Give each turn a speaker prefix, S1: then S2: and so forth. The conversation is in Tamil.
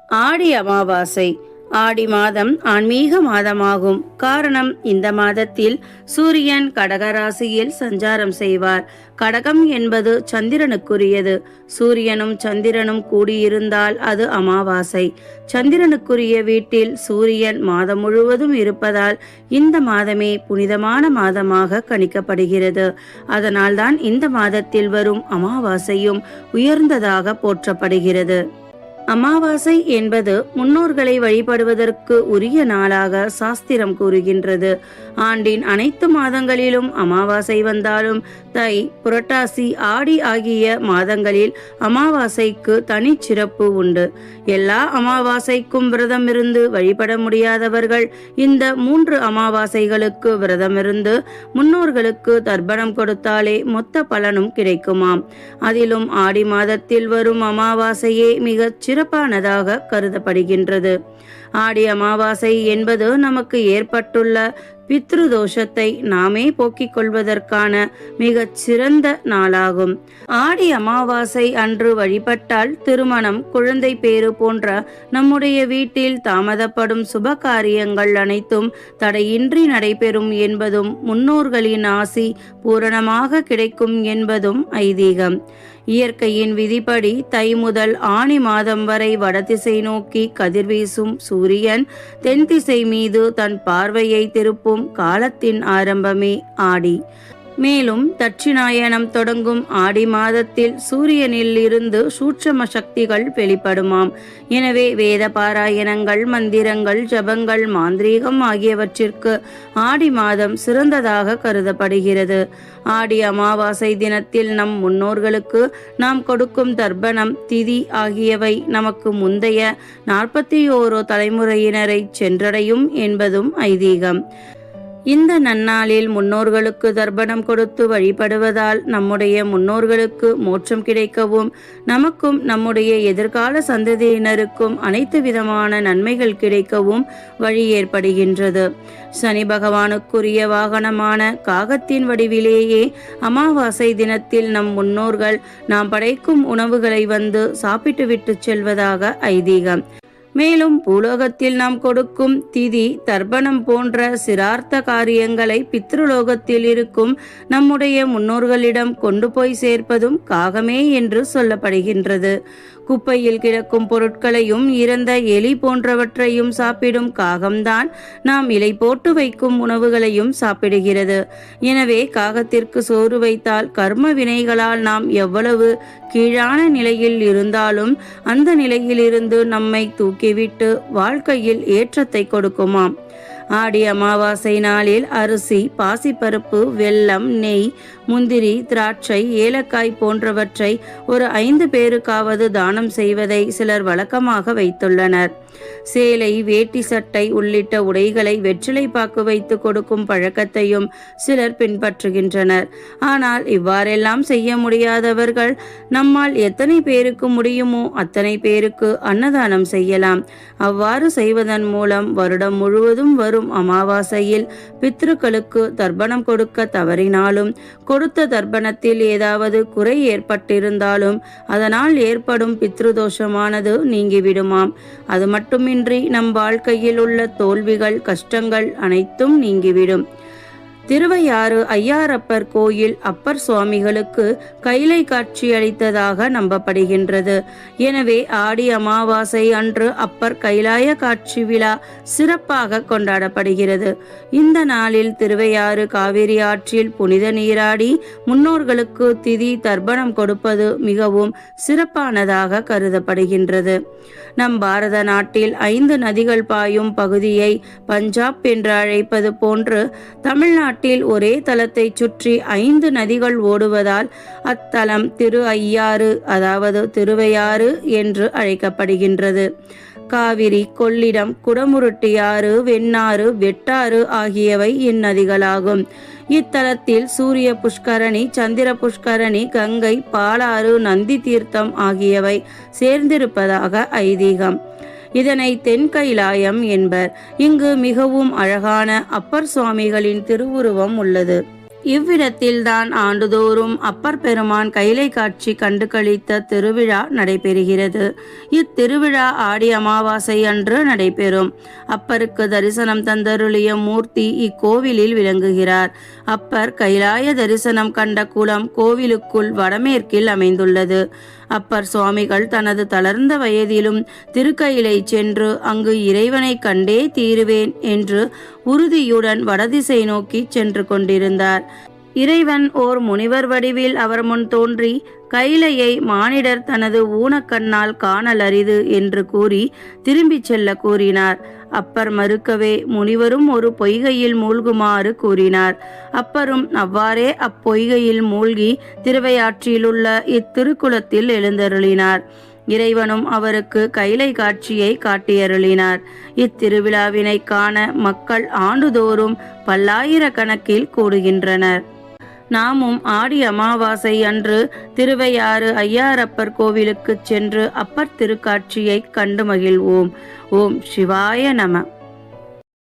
S1: ஆடி அமாவாசை. ஆடி மாதம் ஆன்மீக மாதமாகும். காரணம், இந்த மாதத்தில் சூரியன் கடக ராசியில் சஞ்சாரம் செய்வார். கடகம் என்பது சந்திரனுக்குரியது. சூரியனும் சந்திரனும் கூடியிருந்தால் அது அமாவாசை. சந்திரனுக்குரிய வீட்டில் சூரியன் மாதம் முழுவதும் இருப்பதால் இந்த மாதமே புனிதமான மாதமாக கணிக்கப்படுகிறது. அதனால்தான் இந்த மாதத்தில் வரும் அமாவாசையும் உயர்ந்ததாக போற்றப்படுகிறது. அமாவாசை என்பது முன்னோர்களை வழிபடுவதற்கு உரிய நாளாக சாஸ்திரம் கூறுகின்றது. ஆண்டின் அனைத்து மாதங்களிலும் அமாவாசை வந்தாலும் தை, புரட்டாசி, ஆடி ஆகிய மாதங்களில் அமாவாசைக்கு தனி சிறப்பு உண்டு. எல்லா அமாவாசைக்கும் விரதமிருந்து வழிபட முடியாதவர்கள் இந்த 3 அமாவாசைகளுக்கு விரதமிருந்து முன்னோர்களுக்கு தர்ப்பணம் கொடுத்தாலே மொத்த பலனும் கிடைக்குமாம். அதிலும் ஆடி மாதத்தில் வரும் அமாவாசையே மிக சிறப்பானதாக கருதப்படுகின்றது. ஆடி அமாவாசை என்பது நமக்கு ஏற்பட்டுள்ள பித்ரு தோஷத்தை நாமே போக்கிக் கொள்வதற்கான மிகச் சிறந்த நாளாகும். ஆடி அமாவாசை அன்று வழிபட்டால் திருமணம், குழந்தை பேறு போன்ற நம்முடைய வீட்டில் தாமதப்படும் சுப காரியங்கள் அனைத்தும் தடையின்றி நடைபெறும் என்பதும், முன்னோர்களின் ஆசி பூரணமாக கிடைக்கும் என்பதும் ஐதீகம். இயற்கையின் விதிப்படி தை முதல் ஆனி மாதம் வரை வடதிசை நோக்கி கதிர்வீசும் சூரியன் தென் திசை மீது தன் பார்வையை திருப்பும் காலத்தின் ஆரம்பமே ஆடி. மேலும் தட்சிணாயனம் தொடங்கும் ஆடி மாதத்தில் சூரியனில் இருந்து சூட்சம சக்திகள் வெளிப்படுமாம். எனவே வேத பாராயணங்கள், மந்திரங்கள், ஜபங்கள், மாந்திரீகம் ஆகியவற்றிற்கு ஆடி மாதம் சிறந்ததாக கருதப்படுகிறது. ஆடி அமாவாசை தினத்தில் நம் முன்னோர்களுக்கு நாம் கொடுக்கும் தர்ப்பணம், திதி ஆகியவை நமக்கு முந்தைய 41 தலைமுறையினரை சென்றடையும் என்பதும் ஐதீகம். இந்த நன்னாளில் முன்னோர்களுக்கு தர்ப்பணம் கொடுத்து வழிபடுவதால் நம்முடைய முன்னோர்களுக்கு மோட்சம் கிடைக்கவும், நமக்கும் நம்முடைய எதிர்கால சந்ததியினருக்கும் அனைத்து விதமான நன்மைகள் கிடைக்கவும் வழி ஏற்படுகின்றது. சனி பகவானுக்குரிய வாகனமான காகத்தின் வடிவிலேயே அமாவாசை தினத்தில் நம் முன்னோர்கள் நாம் படைக்கும் உணவுகளை வந்து சாப்பிட்டுவிட்டு செல்வதாக ஐதீகம். மேலும் பூலோகத்தில் நாம் கொடுக்கும் திதி, தர்ப்பணம் போன்ற சிரார்த்த காரியங்களை பித்ருலோகத்தில் இருக்கும் நம்முடைய முன்னோர்களிடம் கொண்டு போய் சேர்ப்பதும் காகமே என்று சொல்லப்படுகின்றது. குப்பையில் கிடக்கும் பொருட்களையும் இறந்த எலி போன்றவற்றையும் சாப்பிடும் காகம்தான் நாம் இலை போட்டு வைக்கும் உணவுகளையும் சாப்பிடுகிறது. எனவே காகத்திற்கு சோறு வைத்தால் கர்ம வினைகளால் நாம் எவ்வளவு கீழான நிலையில் இருந்தாலும் அந்த நிலையிலிருந்து நம்மை தூக்கிவிட்டு வாழ்க்கையில் ஏற்றத்தை கொடுக்குமாம். ஆடி அமாவாசை நாளில் அரிசி, பாசிப்பருப்பு, வெல்லம், நெய், முந்திரி, திராட்சை, ஏலக்காய் போன்றவற்றை ஒரு 5 பேருக்காவது தானம் செய்வதை சிலர் வழக்கமாக வைத்துள்ளனர். சேலை, வேட்டி, சட்டை உள்ளிட்ட உடைகளை வெற்றிலை பாக்கு வைத்து கொடுக்கும் பழக்கத்தையும் சிலர் பின்பற்றுகின்றனர். ஆனால் இவ்வாறெல்லாம் செய்ய முடியாதவர்கள் நம்மால் எத்தனை பேருக்கு முடியுமோ அத்தனை பேருக்கு அன்னதானம் செய்யலாம். அவ்வாறு செய்வதன் மூலம் வருடம் முழுவதும் வரும் அமாவாசையில் பித்ருக்களுக்கு தர்ப்பணம் கொடுக்க தவறினாலும், கொடுத்த தர்ப்பணத்தில் ஏதாவது குறை ஏற்பட்டிருந்தாலும் அதனால் ஏற்படும் பித்ருதோஷமானது நீங்கிவிடுமாம். அது மட்டுமின்றி நம் வாழ்க்கையில் உள்ள தோல்விகள், கஷ்டங்கள் அனைத்தும் நீங்கிவிடும். திருவையாறு ஐயாரப்பர் கோயில் அப்பர் சுவாமிகளுக்கு கைலை காட்சி அளித்ததாக நம்பப்படுகின்றது. எனவே ஆடி அமாவாசை அன்று அப்பர் கைலாய காட்சி விழா சிறப்பாக கொண்டாடப்படுகிறது. இந்த நாளில் திருவையாறு காவிரி ஆற்றில் புனித நீராடி முன்னோர்களுக்கு திதி, தர்ப்பணம் கொடுப்பது மிகவும் சிறப்பானதாக கருதப்படுகின்றது. நம் பாரத நாட்டில் 5 நதிகள் பாயும் பகுதியை பஞ்சாப் என்று அழைப்பது போன்று தமிழ்நாட்டில் ஒரே தலத்தை சுற்றி 5 நதிகள் ஓடுவதால் அத்தலம் திரு ஐயாறு, அதாவது திருவையாறு என்று அழைக்கப்படுகின்றது. காவிரி, கொள்ளிடம், குடமுருட்டியாறு, வெண்ணாறு, வெட்டாறு ஆகியவை இந்நதிகளாகும். இத்தலத்தில் சூரிய புஷ்கரணி, சந்திர புஷ்கரணி, கங்கை, பாலாறு, நந்தி தீர்த்தம் ஆகியவை சேர்ந்திருப்பதாக ஐதீகம். இதனை தென்கைலாயம் என்பர். இங்கு மிகவும் அழகான அப்பர் சுவாமிகளின் திருவுருவம் உள்ளது. இவ்விடத்தில்தான் ஆண்டுதோறும் அப்பர் பெருமான் கைலை காட்சி கண்டு கழித்த திருவிழா நடைபெறுகிறது. இத்திருவிழா ஆடி அமாவாசை அன்று நடைபெறும். அப்பருக்கு தரிசனம் தந்தருளிய மூர்த்தி இக்கோவிலில் விளங்குகிறார். அப்பர் கைலாய தரிசனம் கண்ட குளம் கோவிலுக்குள் வடமேற்கில் அமைந்துள்ளது. அப்பர் சுவாமிகள் தனது தளர்ந்த வயதிலும் திருக்கையிலை சென்று அங்கு இறைவனை கண்டே தீருவேன் என்று உறுதியுடன் வடதிசை நோக்கி சென்று கொண்டிருந்தார். இறைவன் ஓர் முனிவர் வடிவில் அவர் முன் தோன்றி கைலையை மானிடர் தனது ஊனக்கண்ணால் காணல் அரிது என்று கூறி திரும்பிச் செல்ல கூறினார். அப்பர் மறுக்கவே முனிவரும் ஒரு பொய்கையில் மூழ்குமாறு கூறினார். அப்பரும் அவ்வாறே அப்பொய்கையில் மூழ்கி திருவையாற்றிலுள்ள இத்திருக்குளத்தில் எழுந்தருளினார். இறைவனும் அவருக்கு கைலை காட்சியை காட்டியருளினார். இத்திருவிழாவினை காண மக்கள் ஆண்டுதோறும் பல்லாயிரக்கணக்கில் கூடுகின்றனர். நாமும் ஆடி அமாவாசை அன்று திருவையாறு ஐயாரப்பர் கோவிலுக்கு சென்று அப்பர் திருக்காட்சியை கண்டு மகிழ்வோம். ஓம் சிவாய நம.